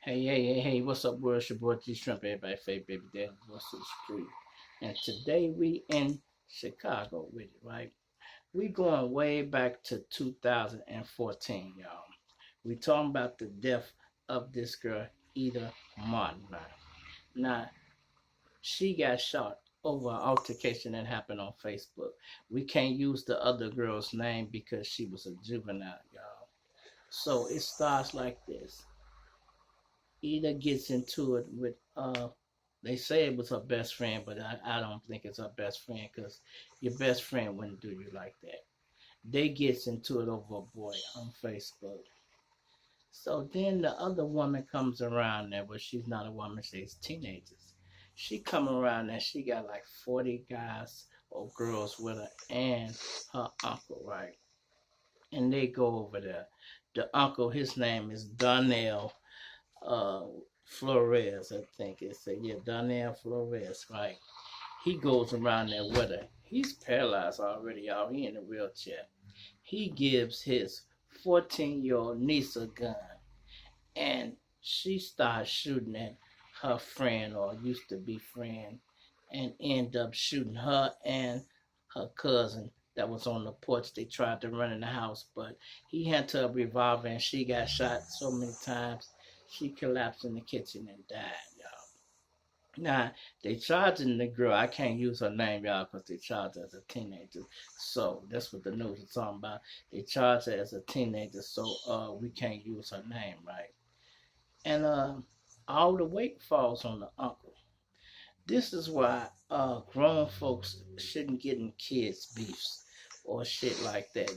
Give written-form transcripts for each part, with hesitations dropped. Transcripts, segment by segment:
Hey, what's up, world? It's your boy G Shrimp, everybody favorite baby daddy, what's to the street. And today we in Chicago with it, right? We going way back to 2014, y'all. We talking about the death of this girl, Ida Martin. Right? Now, she got shot over an altercation that happened on Facebook. We can't use the other girl's name because she was a juvenile, y'all. So it starts like this. Ida gets into it with they say it was her best friend, but I don't think it's her best friend because your best friend wouldn't do you like that. They gets into it over a boy on Facebook. So then the other woman comes around there, but she's not a woman, she's teenagers. She come around there, she got like 40 guys or girls with her and her uncle, right? And they go over there. The uncle, his name is Donnell uh, Flores, I think it said. Yeah, Donnell Flores, right? He goes around there with her. He's paralyzed already, y'all. He in a wheelchair. He gives his 14-year-old niece a gun, and she starts shooting at her friend or used to be friend, and end up shooting her and her cousin that was on the porch. They tried to run in the house, but he had to a revolver, and she got shot so many times she collapsed in the kitchen and died, y'all. Now, they charging the girl, I can't use her name, y'all, because they charged her as a teenager. So, that's what the news is talking about. They charged her as a teenager, so we can't use her name, right? And all the weight falls on the uncle. This is why grown folks shouldn't get in kids' beefs or shit like that.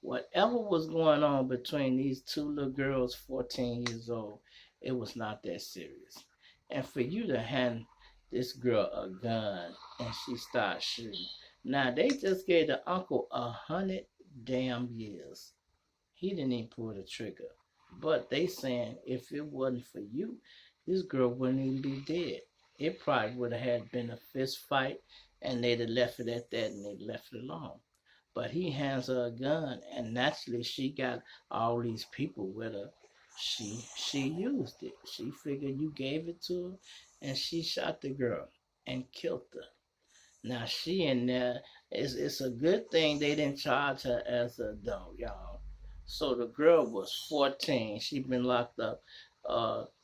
Whatever was going on between these two little girls, 14 years old, it was not that serious. And for you to hand this girl a gun and she starts shooting. Now, they just gave the uncle 100 damn years. He didn't even pull the trigger. But they saying if it wasn't for you, this girl wouldn't even be dead. It probably would have had been a fist fight and they'd have left it at that and they'd left it alone. But he hands her a gun and naturally she got all these people with her. She used it. She figured you gave it to her and she shot the girl and killed her. Now she in there, it's a good thing they didn't charge her as an adult, y'all. So the girl was 14. She been locked up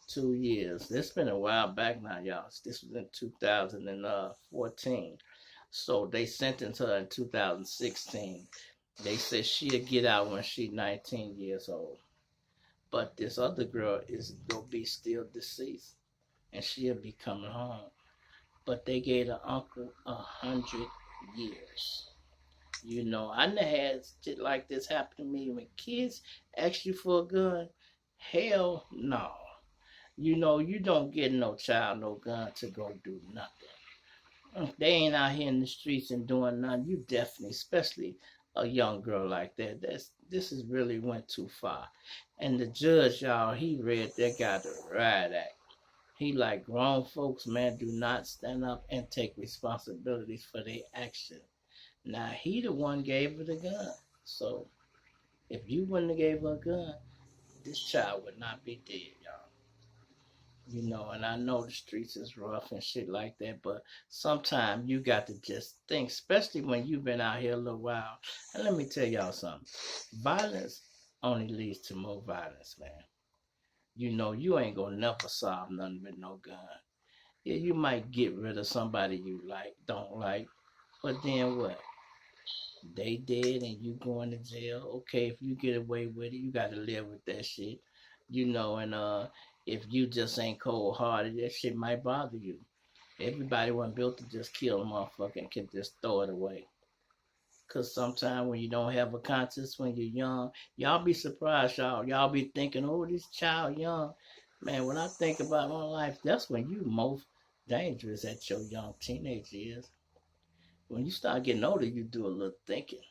2 years. This been a while back now, y'all. This was in 2014. So they sentenced her in 2016. They said she'll get out when she's 19 years old. But this other girl is gonna be still deceased, and she'll be coming home. But they gave the uncle 100 years. I done had shit like this happen to me when kids ask you for a gun. Hell no. You don't get no child no gun to go do nothing. If they ain't out here in the streets and doing nothing, you definitely, especially a young girl like that, this is really went too far. And the judge, y'all, he read that guy the Riot Act. He like grown folks, man, do not stand up and take responsibilities for their action. Now he the one gave her the gun. So if you wouldn't have gave her a gun, this child would not be dead, y'all. And I know the streets is rough and shit like that, but sometimes you got to just think, especially when you've been out here a little while. And let me tell y'all something. Violence only leads to more violence, man. You ain't gonna never solve nothing with no gun. Yeah, you might get rid of somebody you don't like, but then what? They dead and you going to jail. Okay, if you get away with it, you got to live with that shit. And if you just ain't cold hearted, that shit might bother you. Everybody wasn't built to just kill a motherfucker and can just throw it away. Cause sometimes when you don't have a conscience, when you're young, y'all be surprised, y'all. Y'all be thinking, oh, this child young. Man, when I think about my life, that's when you most dangerous at your young teenage years. When you start getting older, you do a little thinking.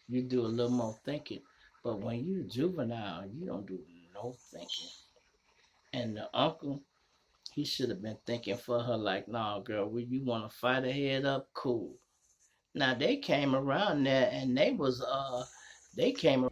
You do a little more thinking. But when you juvenile, you don't do no thinking. And the uncle, he should have been thinking for her like, nah, girl, you want to fight her head up? Cool. Now they came around there and they came around.